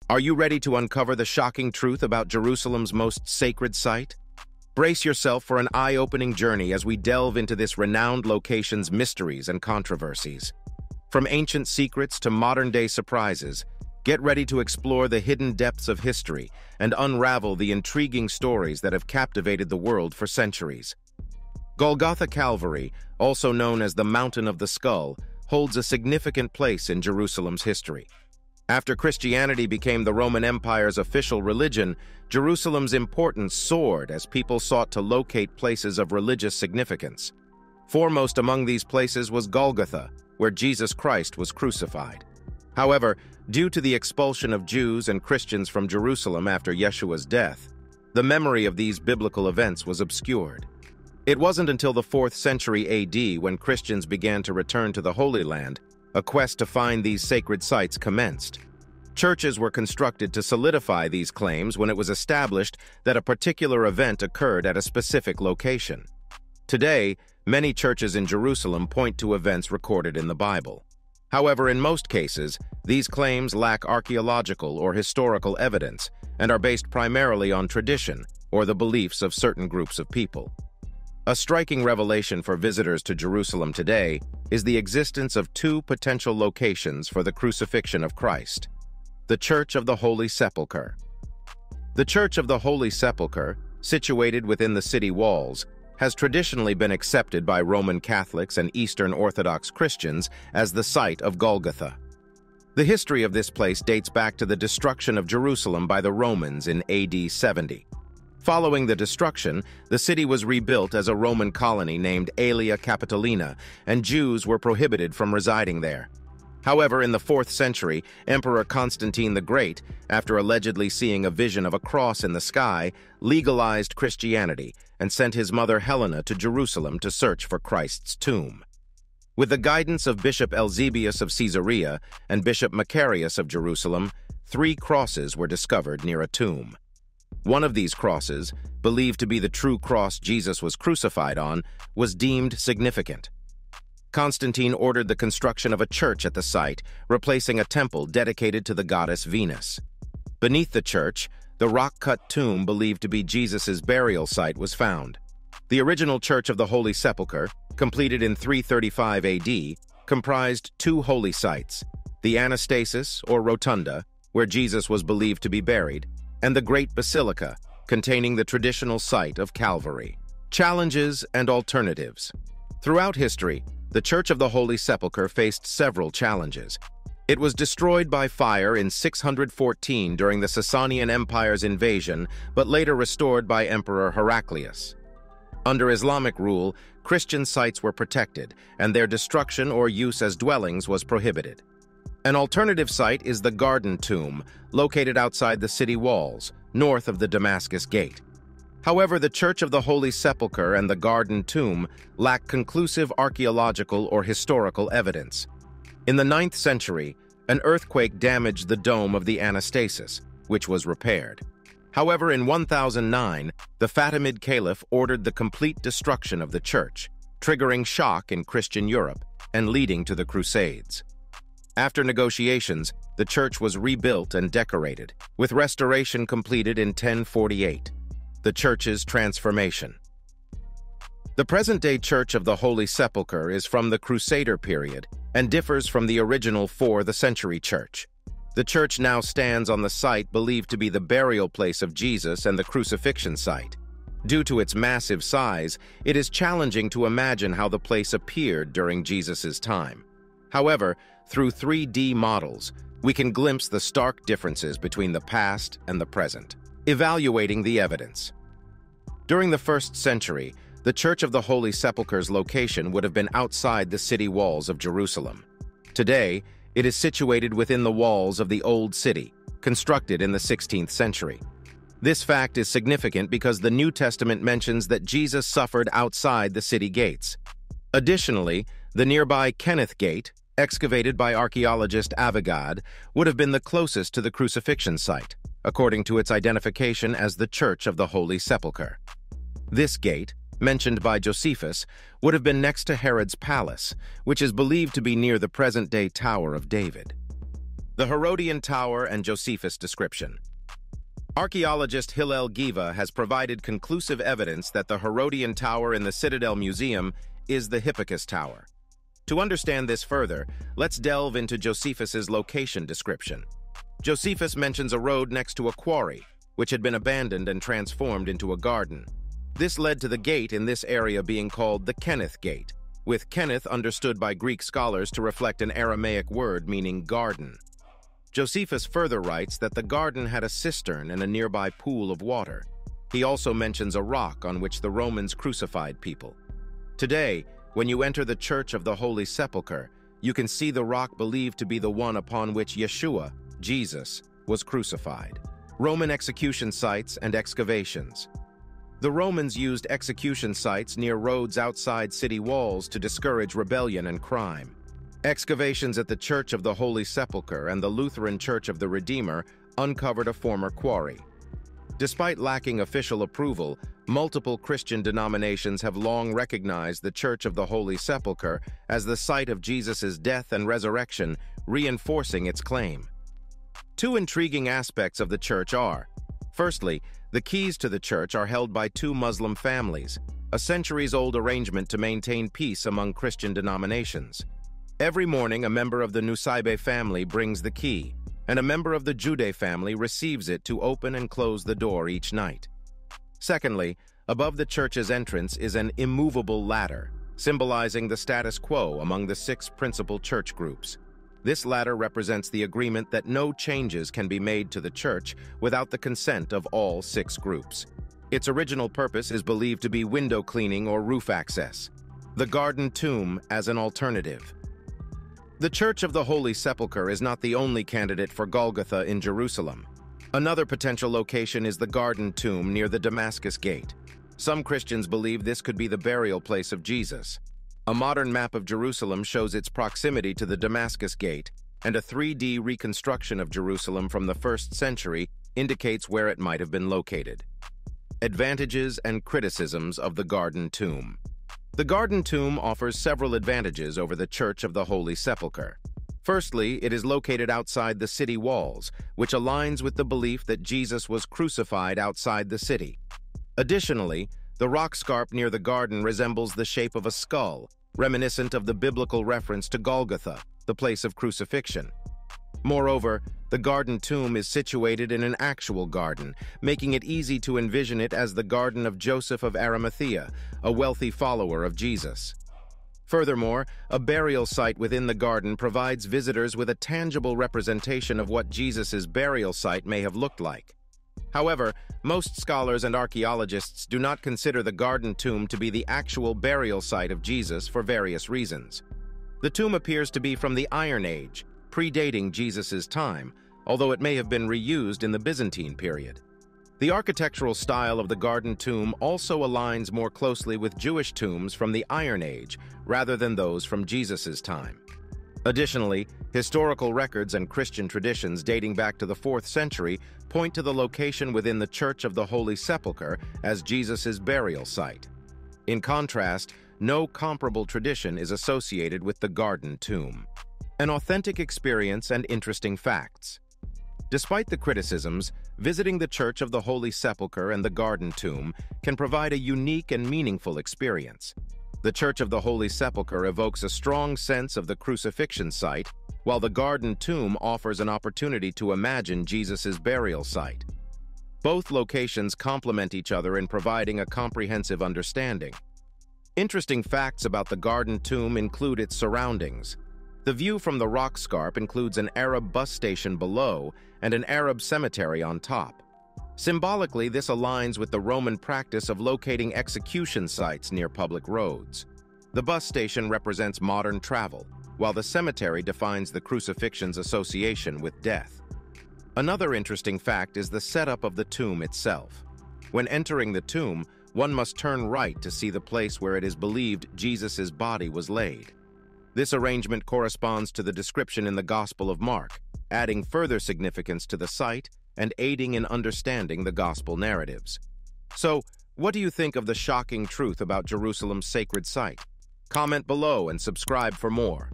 Are you ready to uncover the shocking truth about Jerusalem's most sacred site? Brace yourself for an eye-opening journey as we delve into this renowned location's mysteries and controversies. From ancient secrets to modern-day surprises, get ready to explore the hidden depths of history and unravel the intriguing stories that have captivated the world for centuries. Golgotha Calvary, also known as the Mountain of the Skull, holds a significant place in Jerusalem's history. After Christianity became the Roman Empire's official religion, Jerusalem's importance soared as people sought to locate places of religious significance. Foremost among these places was Golgotha, where Jesus Christ was crucified. However, due to the expulsion of Jews and Christians from Jerusalem after Yeshua's death, the memory of these biblical events was obscured. It wasn't until the 4th century AD when Christians began to return to the Holy Land, a quest to find these sacred sites commenced. Churches were constructed to solidify these claims when it was established that a particular event occurred at a specific location. Today, many churches in Jerusalem point to events recorded in the Bible. However, in most cases, these claims lack archaeological or historical evidence and are based primarily on tradition or the beliefs of certain groups of people. A striking revelation for visitors to Jerusalem today is the existence of two potential locations for the crucifixion of Christ. The Church of the Holy Sepulchre. The Church of the Holy Sepulchre, situated within the city walls, has traditionally been accepted by Roman Catholics and Eastern Orthodox Christians as the site of Golgotha. The history of this place dates back to the destruction of Jerusalem by the Romans in AD 70. Following the destruction, the city was rebuilt as a Roman colony named Aelia Capitolina, and Jews were prohibited from residing there. However, in the 4th century, Emperor Constantine the Great, after allegedly seeing a vision of a cross in the sky, legalized Christianity and sent his mother Helena to Jerusalem to search for Christ's tomb. With the guidance of Bishop Eusebius of Caesarea and Bishop Macarius of Jerusalem, 3 crosses were discovered near a tomb. One of these crosses, believed to be the true cross Jesus was crucified on, was deemed significant. Constantine ordered the construction of a church at the site, replacing a temple dedicated to the goddess Venus. Beneath the church, the rock-cut tomb believed to be Jesus' burial site was found. The original Church of the Holy Sepulchre, completed in 335 AD, comprised 2 holy sites, the Anastasis, or Rotunda, where Jesus was believed to be buried, and the Great Basilica, containing the traditional site of Calvary. Challenges and alternatives. Throughout history, the Church of the Holy Sepulchre faced several challenges. It was destroyed by fire in 614 during the Sasanian Empire's invasion, but later restored by Emperor Heraclius. Under Islamic rule, Christian sites were protected, and their destruction or use as dwellings was prohibited. An alternative site is the Garden Tomb, located outside the city walls, north of the Damascus Gate. However, the Church of the Holy Sepulchre and the Garden Tomb lack conclusive archaeological or historical evidence. In the 9th century, an earthquake damaged the dome of the Anastasis, which was repaired. However, in 1009, the Fatimid Caliph ordered the complete destruction of the church, triggering shock in Christian Europe and leading to the Crusades. After negotiations, the church was rebuilt and decorated, with restoration completed in 1048. The church's transformation. The present-day Church of the Holy Sepulchre is from the Crusader period and differs from the original 4th century church. The church now stands on the site believed to be the burial place of Jesus and the crucifixion site. Due to its massive size, it is challenging to imagine how the place appeared during Jesus' time. However, through 3D models, we can glimpse the stark differences between the past and the present. Evaluating the evidence. During the 1st century, the Church of the Holy Sepulchre's location would have been outside the city walls of Jerusalem. Today, it is situated within the walls of the Old City, constructed in the 16th century. This fact is significant because the New Testament mentions that Jesus suffered outside the city gates. Additionally, the nearby Kenneth Gate, excavated by archaeologist Avigad, would have been the closest to the crucifixion site, according to its identification as the Church of the Holy Sepulchre. This gate, mentioned by Josephus, would have been next to Herod's palace, which is believed to be near the present-day Tower of David. The Herodian Tower and Josephus description. Archaeologist Hillel Giva has provided conclusive evidence that the Herodian Tower in the Citadel Museum is the Hippicus Tower. To understand this further, let's delve into Josephus's location description. Josephus mentions a road next to a quarry, which had been abandoned and transformed into a garden. This led to the gate in this area being called the Kenneth Gate, with Kenneth understood by Greek scholars to reflect an Aramaic word meaning garden. Josephus further writes that the garden had a cistern and a nearby pool of water. He also mentions a rock on which the Romans crucified people. Today, when you enter the Church of the Holy Sepulchre, you can see the rock believed to be the one upon which Yeshua, Jesus, was crucified. Roman execution sites and excavations. The Romans used execution sites near roads outside city walls to discourage rebellion and crime. Excavations at the Church of the Holy Sepulchre and the Lutheran Church of the Redeemer uncovered a former quarry. Despite lacking official approval, multiple Christian denominations have long recognized the Church of the Holy Sepulchre as the site of Jesus' death and resurrection, reinforcing its claim. Two intriguing aspects of the church are, firstly, the keys to the church are held by two Muslim families, a centuries-old arrangement to maintain peace among Christian denominations. Every morning, a member of the Nusaybe family brings the key, and a member of the Jude family receives it to open and close the door each night. Secondly, above the church's entrance is an immovable ladder, symbolizing the status quo among the 6 principal church groups. This ladder represents the agreement that no changes can be made to the church without the consent of all 6 groups. Its original purpose is believed to be window cleaning or roof access. The garden tomb as an alternative. The Church of the Holy Sepulchre is not the only candidate for Golgotha in Jerusalem. Another potential location is the garden tomb near the Damascus Gate. Some Christians believe this could be the burial place of Jesus. A modern map of Jerusalem shows its proximity to the Damascus Gate, and a 3D reconstruction of Jerusalem from the 1st century indicates where it might have been located. Advantages and criticisms of the garden tomb. The garden tomb offers several advantages over the Church of the Holy Sepulchre. Firstly, it is located outside the city walls, which aligns with the belief that Jesus was crucified outside the city. Additionally, the rock scarp near the garden resembles the shape of a skull, reminiscent of the biblical reference to Golgotha, the place of crucifixion. Moreover, the garden tomb is situated in an actual garden, making it easy to envision it as the garden of Joseph of Arimathea, a wealthy follower of Jesus. Furthermore, a burial site within the garden provides visitors with a tangible representation of what Jesus' burial site may have looked like. However, most scholars and archaeologists do not consider the garden tomb to be the actual burial site of Jesus for various reasons. The tomb appears to be from the Iron Age, predating Jesus' time, although it may have been reused in the Byzantine period. The architectural style of the garden tomb also aligns more closely with Jewish tombs from the Iron Age rather than those from Jesus' time. Additionally, historical records and Christian traditions dating back to the 4th century point to the location within the Church of the Holy Sepulchre as Jesus' burial site. In contrast, no comparable tradition is associated with the garden tomb. An authentic experience and interesting facts. Despite the criticisms, visiting the Church of the Holy Sepulchre and the garden tomb can provide a unique and meaningful experience. The Church of the Holy Sepulchre evokes a strong sense of the crucifixion site, while the garden tomb offers an opportunity to imagine Jesus' burial site. Both locations complement each other in providing a comprehensive understanding. Interesting facts about the garden tomb include its surroundings. The view from the rock scarp includes an Arab bus station below and an Arab cemetery on top. Symbolically, this aligns with the Roman practice of locating execution sites near public roads. The bus station represents modern travel, while the cemetery defines the crucifixion's association with death. Another interesting fact is the setup of the tomb itself. When entering the tomb, one must turn right to see the place where it is believed Jesus' body was laid. This arrangement corresponds to the description in the Gospel of Mark, adding further significance to the site and aiding in understanding the Gospel narratives. So, what do you think of the shocking truth about Jerusalem's sacred site? Comment below and subscribe for more.